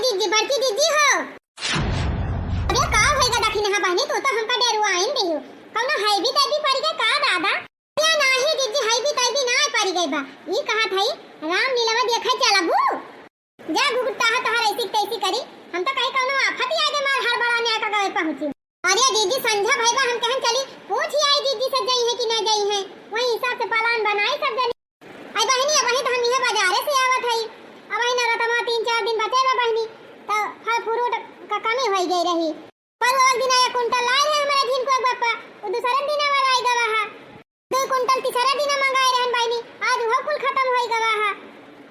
दीदी बड़की दीदी हो। अरे का होएगा दखिन हा बहनी तो हमका डरुआ आइन दियो कौनो है भी तभी पड़ गए का दादा या नाही दीदी है भी तभी ना पड़ गई बा ई कहा थई राम लीला देखे चलबू जा गुगुता हा तहर ऐसी तैसी करी हम तो कहीं कौनो आफत आ गए मार हर बड़ा ने का गए पहुंची। अरे दीदी संध्या भईबा हम कहन चली पूछ आई दीदी से गई है कि ना गई है वही हिसाब से प्लान बनाई सब जनी। आई बहनी वही तो हम यहां बाजारे से आवत हई अब आई ना तमा 3-4 दिन बचे बा बहनी तो फल फ्रूट का कमी हो गई रही पर एक दिन आया कुंटल लाए है हमारे दिन को बापा वो दूसरे दिन वाला आई गवा है 2 कुंटल तीसरा दिन मंगाए रहन बहनी आज वो कुल खत्म होई गवा है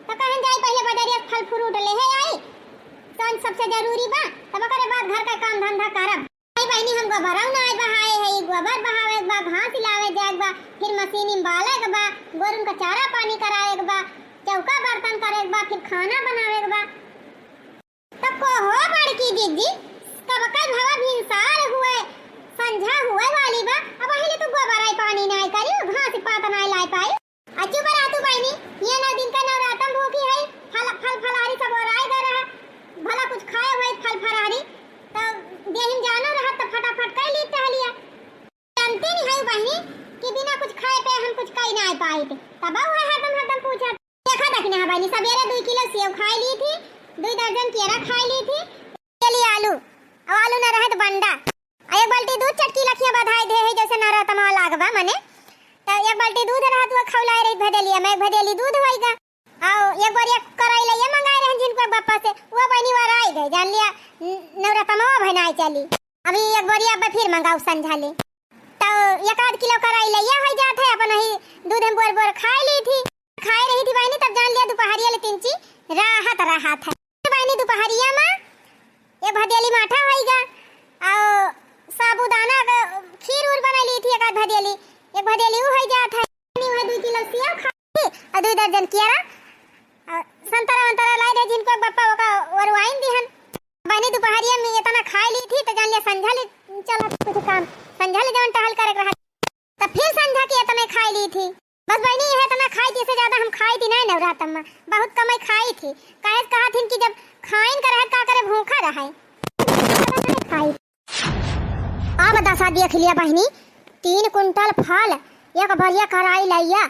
तो कहन जाई पहले बाजारिया फल फ्रूट ले है आई तो सबसे जरूरी बा तब करे बाद घर का काम धंधा करब। आई बहनी हम गोबरौ ना बहाए है गोबर बहावे बा घास लावे जाए बा फिर मशीन में बाले के बा गोरुन का चारा पानी कराए के बा चौका बर्तन करे के बा फिर खाना बनावे के बा तब को हो बड़की दीदी कब कल भवा भिनसार हुए संझा हुए वाली बा अब पहले तो गोबर आई पानी नहीं करी घास पात नहीं लाई पाई अचू बरा तू बहनी ये ना दिन का नवरातन भूखी है फल फलारी सब और आए रहा भला कुछ खाए हुए फल फरारी तो देहिम जानो रहा तो फटाफट कर ली टहलिया जानते नहीं है बहनी कि बिना कुछ खाए पे हम कुछ कहीं ना पाए थे तब वो हरदम पूछा देखा देखने है बहनी सवेरे 2 किलो सेव खा ली थी 2 दर्जन केरा खा ली थी चली आलू अब आलू न रहे तो बंडा एक बाल्टी दूध चटकी लखिया बधाई दे है जैसे न रहता मा लागबा मने तो एक बाल्टी दूध रहा तो खौलाए रही भदेलिया मैं भदेली दूध होइगा आओ एक बार एक कराई ले मंगाए रहे जिनको बापा से वो बहनी वार आई गई जान लिया नवरत्न भनाई चली अभी एक बार अब फिर मंगाऊ संझा ले तो 1-8 किलो कराई ले हो जात है अपन ही दूध हम बोर खा ली थी खाए रही थी बहनी तब जान लिया दोपहरिया ले 3 राहत है बहनी दोपहरिया में एक भदेली माठा होइगा आओ साबूदाना का खीर उर बना ली थी एक भदेली एक भदेली हो जात है 2 किलो सेव खा और 2 दर्जन केरा संतरा लाई दे जिनको बापा का और वाइन दिहन बहनी दोपहरिया में इतना खा ली थी तो जान लिया संझा ले चला कुछ काम संझा ले जवन टहल करे रहा तो फिर संझा की इतना खा ली थी बस बहनी ये इतना खाई थी से ज्यादा हम खाई थी नहीं नवरात्र में बहुत कम खाई थी काहे कहा थी कि जब खाइन कर है का करे भूखा रहे खाई अब दसा देख लिया बहनी 3 कुंटल फल एक भरिया कराई लैया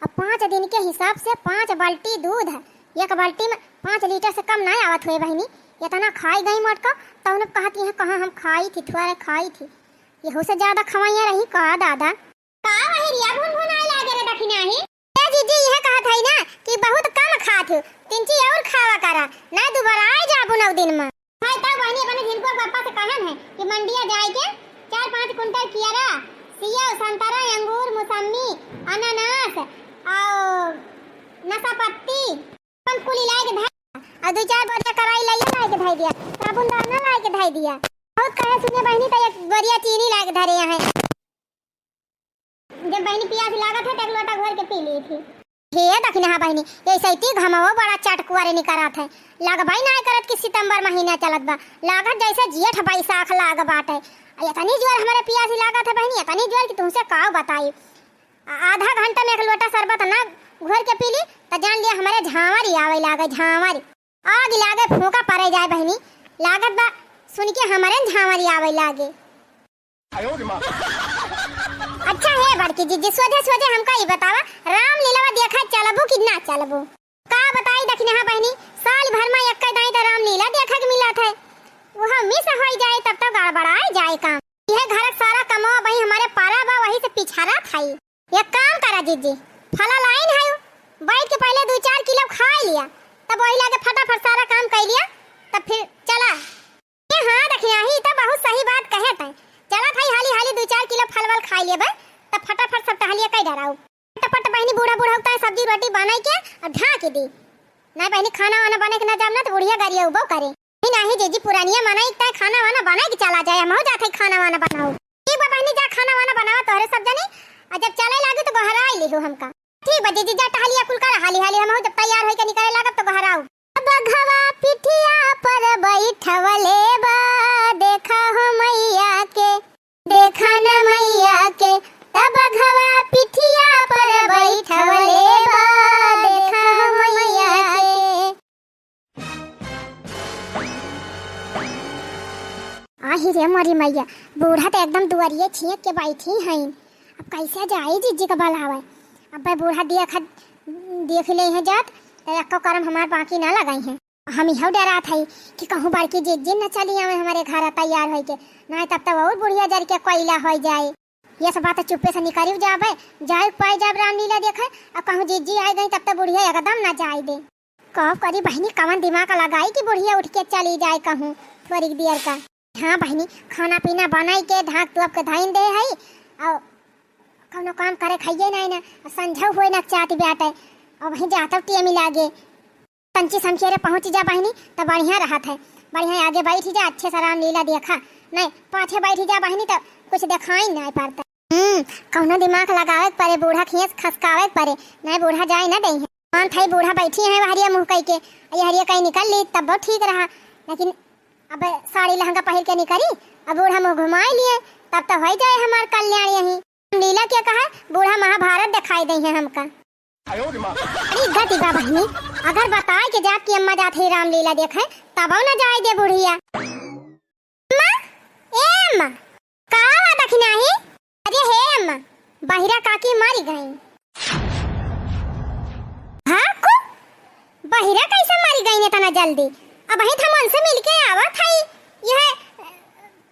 अब 5 दिन के हिसाब से 5 बाल्टी दूध एक बाल्टी में 5 लीटर से कम नहीं आवत हुए बहनी इतना खाई गई मटका तो उन्हें कहती है कहाँ हम खाई थी थोड़ा खाई थी ये हो से ज्यादा खवाइया रही कहा दादा का वही भुन आए लागे रे दखिना ही ए जीजी यह कहा था ना कि बहुत कम खात हो 3 चीज और खावा करा ना दोबारा आ जाबू 9 दिन में हाय तब बहनी अपने जिनको पापा से कहन है कि मंडिया जाए के 4-5 कुंटल केरा सेब संतरा अंगूर मौसमी अनानास और नाशपाती पंकुली लाए के धाई और 2-4 बोरिया कराई लाए के धाई दिया साबुनदाना लाए के धाई दिया बहुत कहे सुने बहनी तो एक बोरिया चीनी लाए के धरे यहाँ जब बहनी प्यास लागत है एक लोटा घोर के पी ली थी हे दखिना हा बहनी ऐसे ही घमाओ बड़ा चटकुआरे निकरत है लाग भाई ना करत कि सितंबर महीना चलत बा लागत जैसे जेठ बैसाख लाग बाटे इतनी जोर हमारे प्यास लागत है बहनी इतनी जोर कि तुमसे का बताई आधा घंटा में एक लोटा शरबत ना घोर के पीली तो जान लिया हमारे झांवरी आवे लागे झांवरी आग लागे फूंका पड़े जाए बहनी लागत बा सुन के हमारे झांवरी आवे लागे अच्छा है बड़की जीजी सोझे हमका ही बतावा राम लीला देखा चलबू कि ना चलबू का बताई दखिना हा बहनी साल भर में एक दाई तो राम लीला देखा के मिलत है वो मिस हो जाए तब तक गड़बड़ाए जाए काम यह घर सारा कमाओ भाई हमारे पारा बा वही से पिछारा थाई एक काम करा जीजी फला लाइन है बैठ के पहले 2-4 किलो खा लिया तब वही लाके फटाफट सारा काम कर लिया तब फिर चला ये हां देखिए ही तो बहुत सही बात कहे थे चला भाई हाली 2-4 किलो फलवल खा लिए भाई तब फटाफट सब टहलिया कई डराओ फटाफट बहनी बूढ़ा होता है सब्जी रोटी बनाई के और ढाक दी ना बहनी खाना वाना बने के ना जाम ना तो बुढ़िया गाड़िया उबो करे नहीं जीजी पुरानिया मनाई तय खाना वाना बना के चला जाए हम हो जाते खाना वाना बनाओ ठीक बा बहनी जा खाना वाना बनावा तोरे सब जने और जब चले लागे तो गहरा आई ले हमका ठीक बा जीजी जा टहलिया कुल कर हाली हम हो जब तैयार होई के निकले लागब तो गहराओ बघवा पिठिया पर बैठवले बा देखा हो मैया के देखा न मैया के तब बघवा पिठिया पर बैठवले बा देखा हो मैया के आही रे मरी मैया, बूढ़ा तो एकदम दुआरिये छियक के बैठी हैं। अब कैसे जाई जीजी का बलावे। अब भाई बूढ़ा देख ले है जात तो एको करम हमार बाकी ना लगाई है। हम यह डरा था कि कहूँ बड़की जीजी न चली आवे हमारे घर तैयार हो के, नहीं तब तक और बुढ़िया जर के कोयला हो जाए। ये सब बात चुप्पे से निकली जावे, जाए पाए जब रामलीला देखे। अब कहूँ जीजी आ गई तब तक बुढ़िया एकदम ना जाए दे। कब करी बहनी कवन दिमाग लगाई कि बुढ़िया उठ के चली जाए कहूँ थोड़ी देर का। हाँ बहनी, खाना पीना बनाई के ढाक टुप के धाइन दे है और कौनो काम करे खाइए नहीं ना, संझा हुए न चाहती बेटे। और वहीं जाता टिया मिलागे कंची समखेरे पहुँच जा बहनी तो बढ़िया रहत है। बढ़िया आगे बैठ जा, अच्छे से रामलीला देखा, नहीं पाछे बैठ जा बहनी तो कुछ दिखाई नहीं पड़ता। कौनो दिमाग लगावे परे, बूढ़ा खींच खसकावे परे, नहीं बूढ़ा जाए ना दे। मान थाई बूढ़ा बैठी है हरिया मुँह कह के, ये हरिया कहीं निकल ली तब बहुत ठीक रहा। लेकिन अब साड़ी लहंगा पहन के निकली, अब बूढ़ा मुँह घुमाई लिए तब तो हो जाए हमार कल्याण। यही लीला क्या कहा, बूढ़ा महाभारत दिखाई दे है हमका। अरे गति बा बहनी, अगर बताए कि जात की अम्मा जात है रामलीला देखे तब न जाए दे बुढ़िया। अम्मा, ए अम्मा, का दखना है? अरे हे अम्मा, बहिरा काकी मारी गई। हाँ को बहिरा कैसे मारी गई ने तना जल्दी? अब वही था मन से मिलके आवत है, यह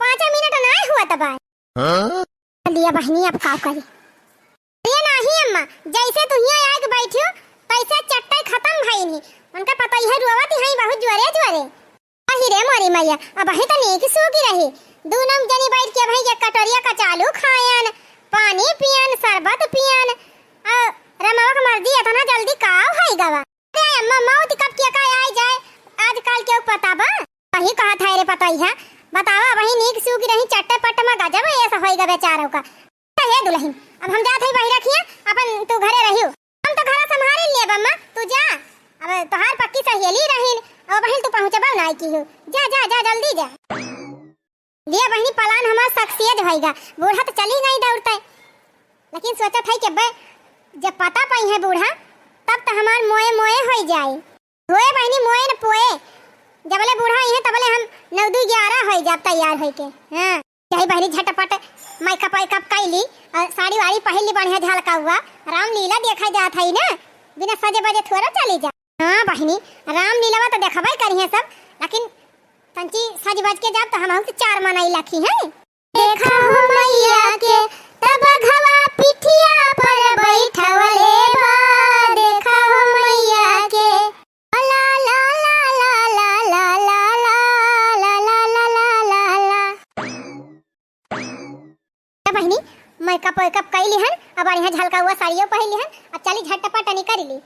5 मिनट ना हुआ तब लिया बहनी। अब का करी? ये नहीं अम्मा, जैसे तू यहाँ आके बैठी हो तैसे चट्टाई खत्म भई नहीं। उनका पता ही है रोवत है बहुत जोरे। अही रे मोरी मैया, अब वही तो नेक सूगी रही। दोनों जनी बैठ के भाई एक कटोरिया का चालू खायन, पानी पियन, शरबत पियन। रमावा का मर्जी है ना जल्दी काव है गवा। अरे अम्मा मौत कब क्या का आ जाए आजकल क्यों पता बा? वही कहा था रे पता ही है। बतावा वही नेक सूगी रही, चट्टे पट्टे में गजब ऐसा होएगा बेचारों का। हे दुल्हन, अब हम जात है बाहर रखिए, अपन तू घरे रहियो, हम तो घर संभाल लिए बम्मा, तू जा। अब तोहार पक्की सहेली रहिन और बहन तू पहुंचबा नहीं की हो। जा जा जा जल्दी जा। दिया बहनी पलान हमार सक्सेस होएगा। बूढ़ा तो चली नहीं दौड़ता है, लेकिन सोचा था कि जब पता पाई है बूढ़ा तब तो हमार मोए मोए हो जाए। होए बहनी मोए न पोए, जबले बूढ़ा ही है तबले हम 9-11 हो जाब तैयार होई के। हां चाहे बहनी झटपट मेकअप वेकअप कैली, साड़ी वाड़ी पहन ली, बढ़िया झलका हुआ रामलीला देखा जात है ना, बिना सजे बजे थोड़ा चली जा। हाँ बहनी, रामलीला तो देखबे करी है सब, लेकिन तंची सज बज के जाब तो हम 4 मनाई लखी है। देखा हो मैया के तब घवा पिठिया पर बैठवले बा, देखा हो मैया के ला ला ला ला ला ला ला ला ला ला ला ला। बहनी मेकअप वेकअप कैली हन, अब बढ़िया झलका हुआ साड़ियों पहन ली हन, अब चली झटपट निकल ली।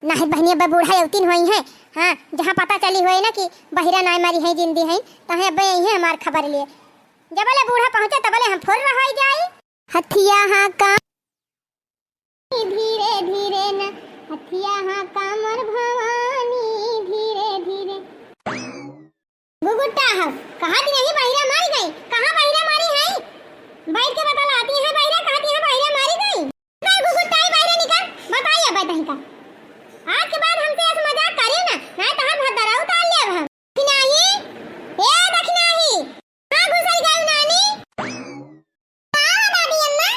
नहीं बहनी अब बूढ़ा यौतीन होई है। हाँ जहाँ पता चली हुई ना कि बहिरा नाय मारी है जिंदी है, तहे अब यही है हमार खबर लिए। जबले बूढ़ा पहुंचे तबले हम फुर रह जाए। हथिया हाँ का धीरे धीरे न, हथिया हाँ कामर भवानी धीरे धीरे। गुगुट्टा हम कहाँ दी नहीं बहिरा मारी गई, कहाँ बहिरा मारी है? बैठ के बता लाती है बहिरा, कहती है बहिरा मारी गई। मैं गुगुट्टा बहिरा निकाल बताइए बताई का। आज के बाद हमसे ऐसा मजाक करिए ना, नहीं तो हम भद्रा उतार ले हम। नहीं ए देख नहीं हां घुसल गई नानी। हां दादी अम्मा,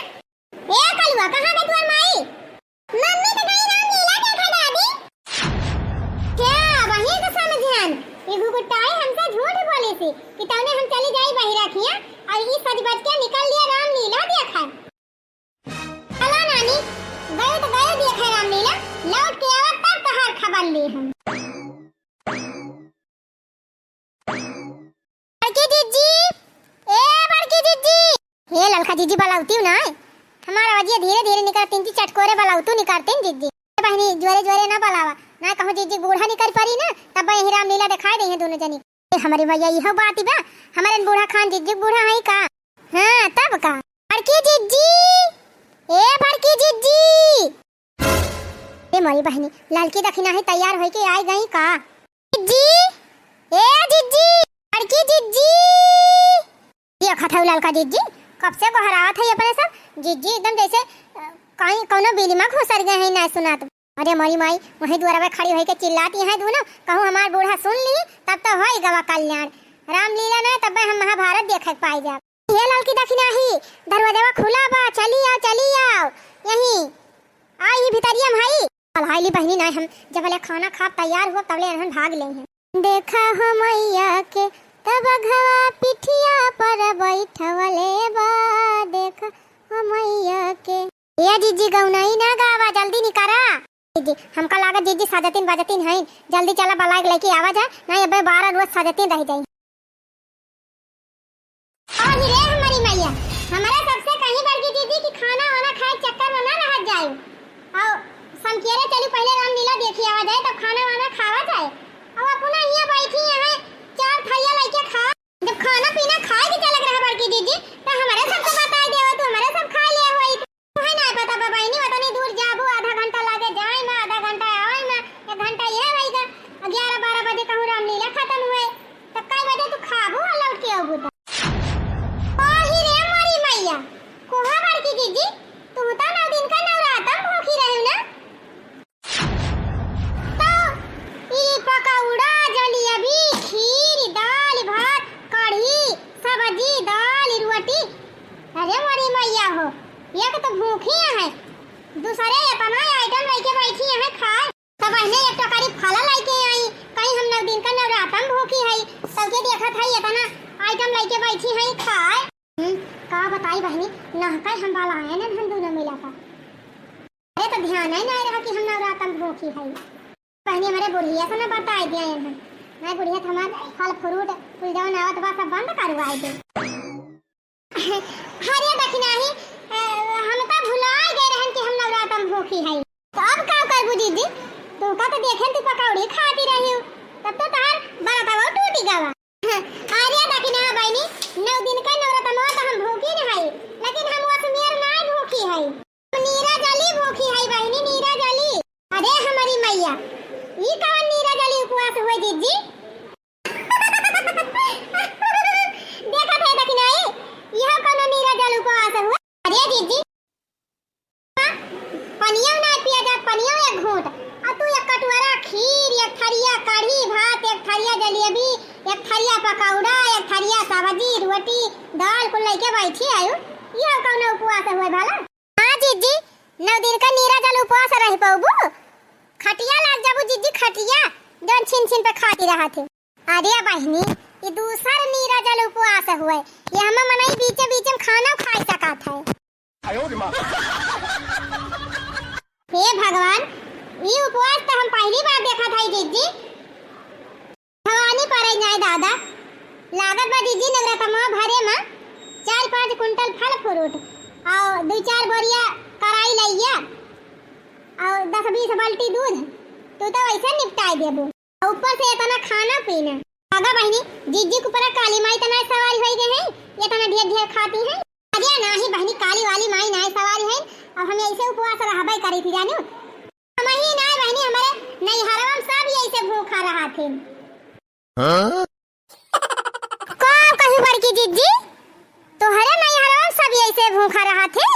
ए कलवा कहां गई तुम्हारी माई? मम्मी तो गई रामलीला देखा दादी। क्या वही तो समझियन ये गुगुट्टाई हमसे झूठ बोली थी कि तौने हम चली जाई बहिरा खिया और ई सज बज के निकल लिया रामलीला देखा। चलो नानी, गए तो गए देखा रामलीला, लौट के आवत तब तहार खबर ली हम। बड़की जीजी, ए बड़की जीजी, ये ललका जीजी बलाउती ना, हमारा वजिया धीरे धीरे निकलती थी, चटकोरे बलाउतू निकलती जीजी। बहनी जोरे जोरे ना बलावा, ना कहूं जीजी बूढ़ा निकल पड़ी ना तब यही रामलीला दिखाई दे है दोनों जनी। हमारी भैया यह बात बा, हमारे बूढ़ा खान जीजी बूढ़ा है का। हां तब का बड़की जीजी, ए बड़की जीजी, ए मोरी बहनी लड़की दखिना है तैयार होई के आई गई का। जीजी, ए जीजी, बड़की जीजी, ये खथा लड़का जीजी कब से को हरावत है अपने सब। जीजी एकदम जैसे कहीं कोनो बिली में घुसर गए हैं ना सुना तो। अरे मोरी माई वही द्वारा पे खड़ी होई के चिल्लाती है दोनों, कहूं हमार बूढ़ा सुन ली तब तो होई गवा कल्याण। रामलीला ना तब हम महाभारत देख पाई जा। ये लड़की देखी नाही दरवाजा खुला बा, चली आओ यहीं आई भितरिया में हाई हाईली बहनी ना हम जब वाले खाना खा तैयार हुआ तबले हम भाग ले हैं। देखा हो मैया के तब घवा पिठिया पर बैठवले बा, देखा हो मैया के। ये जीजी गौनाई ना गावा, जल्दी निकरा जीजी, हमका लागत जीजी साजतिन बजतिन हैं, जल्दी चला बलाग लेके आवा जा ना, ये 12 रोज साजतिन रह जाई। और रे हमारी मैया हमारा सबसे कहीं बड़की दीदी की खाना वाना खाए चक्कर में ना रह जाए, और समकेरे चली पहले रामलीला देखी आवा जाए तब खाना वाना खावा जाए। अब अपना यहाँ बैठी है 4 थैया लेके खा, जब खाना पीना खाए के चलक रहा बड़की दीदी तो हमारे सबको बता देव, तू हमारे सब खा ले होई है ना पता बाबा नहीं पता नहीं दूर जाबो, आधा घंटा लागे जाए में, आधा घंटा आए में, 1 घंटा ये होएगा। 11-12 बजे कहूँ रामलीला खत्म हुए तब कई बजे तू खाबो और लौट के आबो। ओही रे हमारी मैया कोहा बड़की दीदी तू तो 9 दिन का नवरात्र भूखी रही ना, पकौड़ा जलेबी खीर दाल भात कढ़ी सब्जी दाल रोटी। अरे मोरी मैया हो एक तो भूखी है, दूसरे इतना आइटम लेके बैठी है खाए, तब पहले एक टोकरी फल लेके आई, कहीं हम 9 दिन का नवरात्र भूखी है सबके देखा था इतना आइटम लेके बैठी है खाए। का बताई बहनी नहका हम बाला आए ना धन दोनों मिला था, अरे तो ध्यान ही नहीं रहा कि हम नवरात्र भूखी है। पहले हमारे बुढ़िया से ना बताई दिया है, मैं बुढ़िया हमार फल फ्रूट पूजा नावत बा सब बंद करवाई दे। हरे दखना ही हम तो भुला गए रहन कि हम नवरात्र भूखी है, तो अब का करबू दीदी, तू का तो देखे तू पकौड़ी खाती रही हो तब तो तार बड़ा तवा टूटी गवा। हरे दखना बहनी 9 दिन का नवरात्र तो हम भूखी नहीं, लेकिन हम असमेर नहीं भूखी है, नीरा जली भूखी है बहनी, नीरा जली। अरे हमारी मैया ये कौन नीरा जली उपवास हुए दीदी? देखा थे दखना यह कौन नीरा जल उपवास हुआ? अरे दीदी पनिया ना पिया जा, पनिया एक घूंट और तू एक कटोरा खीर, एक थरिया कढ़ी भात, एक थरिया जलेबी, एक थरिया पकौड़ा, एक थरिया सब्जी रोटी दाल को लेके बैठी आयो, यह कौन उपवास हुए भला? हां दीदी 9 दिन का नीरा जल उपवास रह पाऊबू, खटिया लाग जाबू जीजी, खटिया जौन छिन पे खाती रहा थे। अरे बहनी ये दूसरा नीरा जल उपवास हुए, ये हम मनई बीचे बीचे में खाना खाई सका था। हे भगवान ये उपवास तो हम पहली बार देखा था जीजी, भवानी परे जाए दादा लागत बा जीजी नवरात्र भरे में 4-5 कुंटल फल फ्रूट और 2-4 बोरिया कराई लइया और 10-20 बाल्टी दूध, तू तो वैसे निपटाई देबो, ऊपर से इतना खाना पीना। आगा बहनी जीजी के ऊपर काली माई तना सवारी होई गए हैं, ये तना ढेर खाती है। अरे नाही बहनी काली वाली माई ना सवारी है, अब हम ऐसे उपवास रहबे करी थी जानो, हम ही ना बहनी हमारे नहीं हरम सब ऐसे भूखा रहा थे। हां को कहीं बड़की जीजी तो हरे नहीं हरम सब ऐसे भूखा रहा थे,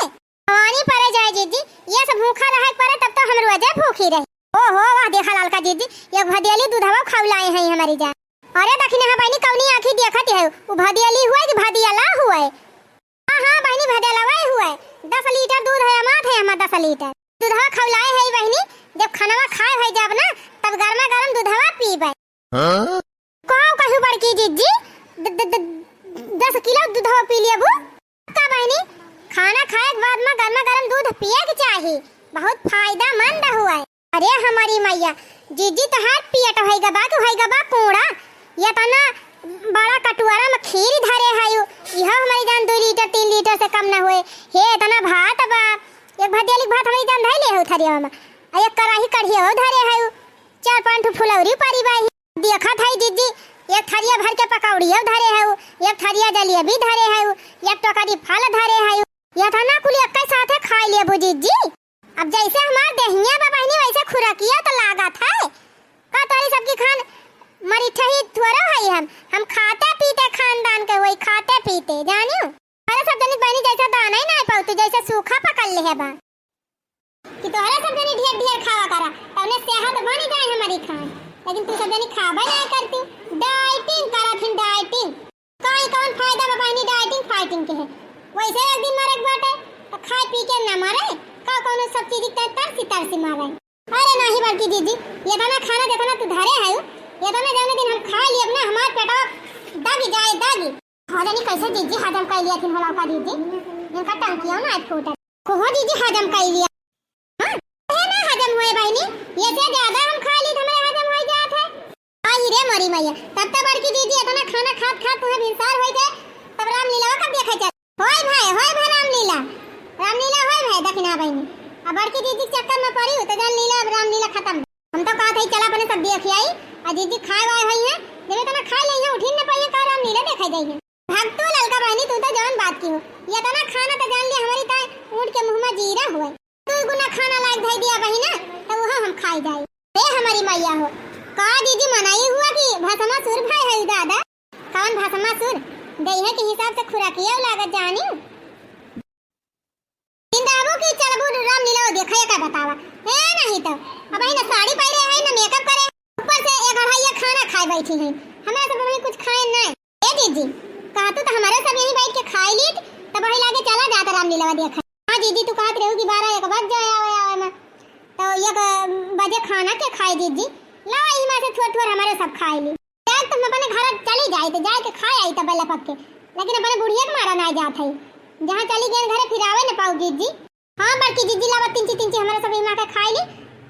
पानी परे जाए जीजी ये सब भूखा रहे परे तब तो हम रोजे भूखी रहे। ओहो वाह देखा लालका जीजी ये भदियाली दूधवा खवलाए हैं हमारी जा। अरे दखिना बहनी कौनी आंखी देखत है, वो भदियाली हुआ कि भदियाला हुआ? हां बहनी भदियाला हुआ, 10 लीटर दूध है मात है, हम 10 लीटर दूधवा खवलाए है बहनी, जब खाना खाए भाई जब ना तब गर्मा गर्म दूधवा पीबे। हां कहू बड़की जीजी 10 किलो दूधवा पी लेबू का बहनी, खाना खाए के बाद में गर्मा गर्म दूध पिए के चाहिए, बहुत फायदेमंद हुआ है। अरे हमारी मैया जीजी तो हाथ पियट होएगा बा कोड़ा, ये तना बड़ा कटोरा में खीर धरे है, यह हमारी जान 2 लीटर 3 लीटर से कम ना हुए, हे इतना भात बा, एक भदियाली भात हमारी जान धैले हो थरिया में, एक कढ़ाई कढ़ी हो धरे है, 4-5 फुलौरी परी बाई देखा था जीजी, एक थरिया भर के पकौड़ी हो धरे है, एक थरिया जलेबी धरे है, एक टोकरी फल धरे है, ये था ना कुल एक साथे खा लेबू जीजी। अब जैसे हमार देहिया बा बहनी वैसे खुराकिया तो लागत है, का तोरी सबकी खान मरी ठही थोड़ा है, हम खाते पीते खानदान के वही खाते पीते जानियो। अरे सब जनी बहनी जैसा दाना ही ना पाउती, जैसे सूखा पकड़ ले है बा कि तोहरा सब जनी ढेर खावा करा तने सेहत बनी जाए हमारी खान, लेकिन तू सब जनी खाबा नहीं करती, डाइटिंग करत है डाइटिंग। दिन के है वैसे एक दिन मारे बाटे तो खाए पी के ना मारे का कोनो सब चीज के तरसी मारे। अरे नहीं बल्कि दीदी ये दाना खाना देखना तू धरे है ये दाना जाने दिन हम खा लिए अपना हमार पेटवा दागी जाए दागी हां नहीं कैसे दीदी हजम कर लिया थी भला का दीदी इनका टंकिया ना फूटा को दीदी हजम कर लिया हां है ना हजम हुए बहनी ये से ज्यादा हम खा ली हमारे हजम हो जात है आई रे मरी मैया तब तक बड़की दीदी इतना खाना खात खात तुम्हें विंसार हो गए तब रामलीला कब देखे चल होय भाई रामलीला होय भाई दक्षिणा बहनी अब बड़की दीदी चक्कर में पड़ी तो जान लीला अब रामलीला खत्म हम तो कहा था चला अपने सब देख आई आ दीदी खाए वाए हुई है जब इतना खा ले है उठिन न पाए का रामलीला देखा जाई है भक्तो ललका बहनी तू तो जान बात की हो ये तना खाना तो जान ले हमारी ताई ऊंट के मुंह में जीरा हुआ तू गुना खाना लायक धई दिया बहिना तो वहां हम खाई जाए रे हमारी मैया हो का दीदी मनाई हुआ कि भसमासुर भाई है दादा कौन भसमासुर देह के हिसाब से खुराकिया लागत जानी जिंदाबू की चलबू रामलीला देखा का बतावा है नहीं तो अब ही ना साड़ी पहने है ना मेकअप करे ऊपर से एक अढ़ाई खाना खाए बैठी है हमारे सब में कुछ खाए नहीं ए दीदी कहा तो हमारे सब यहीं बैठ के खाई ली तब वही लागे चला जाता रामलीला देखा हां दीदी तू कहत रहू कि 12 1 बज जाए आवे में तो 1 बजे खाना के खाई दीदी ला ई में से थोड़ हमारे सब खाई ली यार तुम अपने घर चली जाए तो जाए के खाए आई तब लपक के लेकिन अपने बुढ़िया के मारा ना जात है जहां चली गए घर फिर आवे न पाऊ दीदी हां बड़की दीदी लावा तीन हमारे सब इमा के खाई ली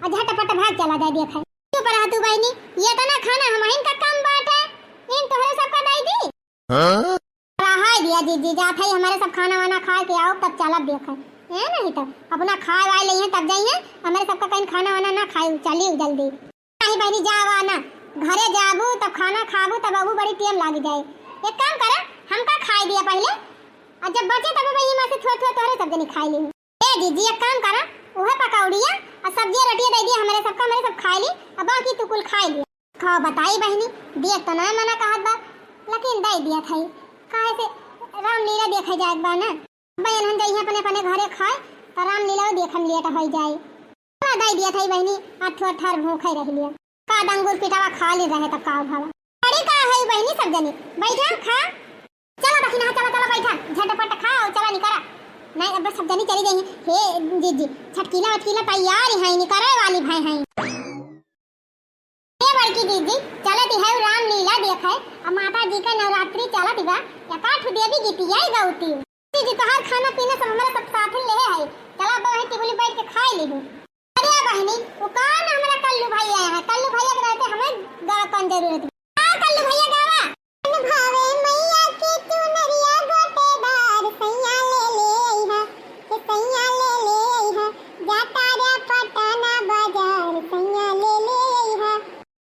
और झटपट भाग चला जाए देखा तू पर तू बहनी ये तना खाना हमहिन का काम बात है इन तोहरे सब का दाई दी हां हाय दिया दीदी जात है हमारे सब खाना वाना खा के आओ तब चला देखा है नहीं तो अपना खाए वाए ले तब जाइए हमारे सब का कहीं खाना वाना ना खाए चलिए जल्दी नहीं बहनी जावा ना घरे जाबू तब खाना खाबू तब बाबू बड़ी टाइम लाग जाए एक काम कर हम का खाई दिया पहले और जब बचे तब वही में से थोड़ा तोरे सब जनी खाई ली ए दीदी एक काम करा ओहे पकौड़िया और सब्जी रोटी दे दिया हमारे सबका हमारे सब खाई ली और बाकी तू कुल खाई लिया खाओ बताई बहनी देख तो ना मना कहत बा लेकिन दे दिया था काहे से रामलीला देखे जाए बा ना बहन हम जाइए अपने घरे खाए तो रामलीला देखम लेट हो जाए ना दे दिया था बहनी अठो अठर भूखे रह लिया का डंगूर पिटावा खा ले रहे तब का भावा अरे का है बहनी सब जनी बैठा खा चला बखिना चला बैठा झटपट खाओ चला निकरा नहीं अब सब जनी चली गई हे दीदी छटकीला वटकीला तैयार है निकरे वाली भाई हैं हे बड़की दीदी चलती है रामलीला देखे अब माता जी का नवरात्रि चलती बा या काठ देवी गीतिया ही गाउती दीदी तो हर खाना पीना सब हमारे सब साथ ले है चला अब वहीं टेबल बैठ के खा ली हूं अरे बहनी वो कौन हमारा कल्लू भैया है कल्लू भैया के रहते हमें गावा कौन जरूरत है कल्लू भैया गावा भावे मैया के तू नरिया गोटेदार सैया ले है के सैया ले है जाता रे पटना बाजार सैया ले है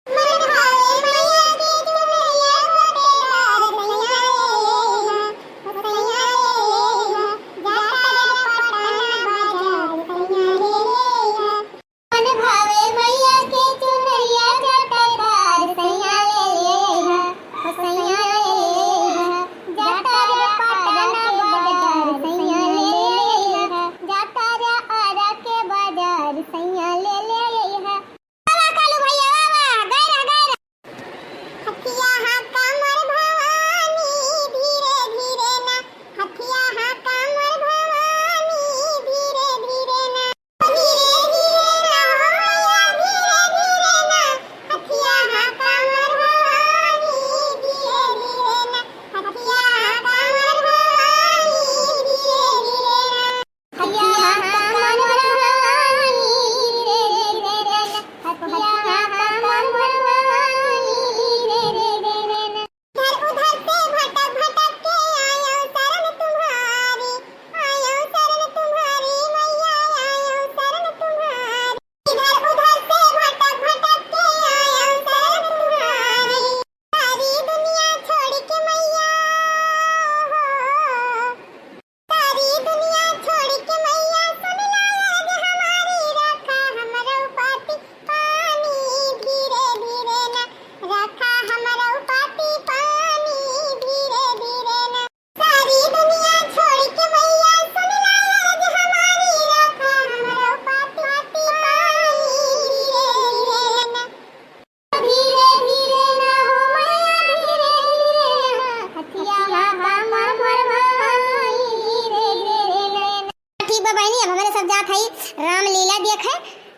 मन भावे मैया के तू नरिया गोटेदार सैया ले है सैया ले है जाता रे पटना बाजार सैया ले है मन भावे मैया के तू नरिया गोटेदार सैया ले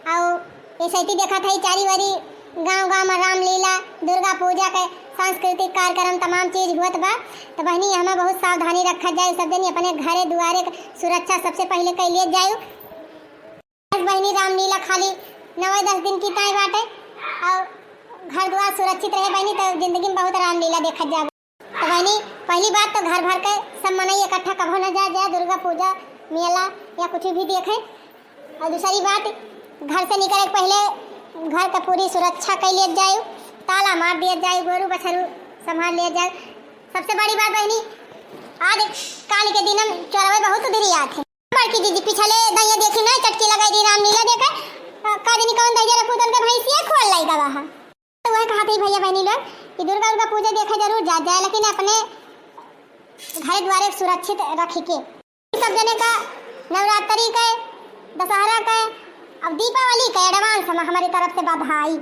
और ऐसे ही देखा था चारी वारी गांव-गांव में रामलीला दुर्गा पूजा के सांस्कृतिक कार्यक्रम तमाम चीज हुआ बा। तो बहनी हमें बहुत सावधानी रखा जाए, सब दिन अपने घरे दुआरे सुरक्षा सबसे पहले कर लिए जाए। बहनी रामलीला खाली 9-10 दिन की ताई बाटे और घर द्वार सुरक्षित रहे बहनी तो जिंदगी में बहुत रामलीला देखा जाए। तो बहनी पहली बात तो घर भर के सब मनई इकट्ठा कभो न जाए दुर्गा पूजा मेला या कुछ भी देखे। और दूसरी बात घर से निकले पहले घर का पूरी सुरक्षा कर लिए जाए, ताला मार दिया जाए, गोरू बछरू संभाल लिया जाए। सबसे बड़ी बात बहनी आज काल के दिन हम चौराहे बहुत देरी आते बड़की दीदी पिछले दैया देखी ना चटकी लगाई दी रामलीला देखे कादिनी कौन दैया रखू तन के भैंसिया खोल लाई गवा है। तो वह कहा थी भैया बहनी लोग कि दुर्गा पूजा देखे जरूर जाए लेकिन अपने घर द्वारे सुरक्षित रखी के। सब जने का नवरात्रि का दशहरा का अब दीपावली का एडवांस हमारी तरफ से बधाई।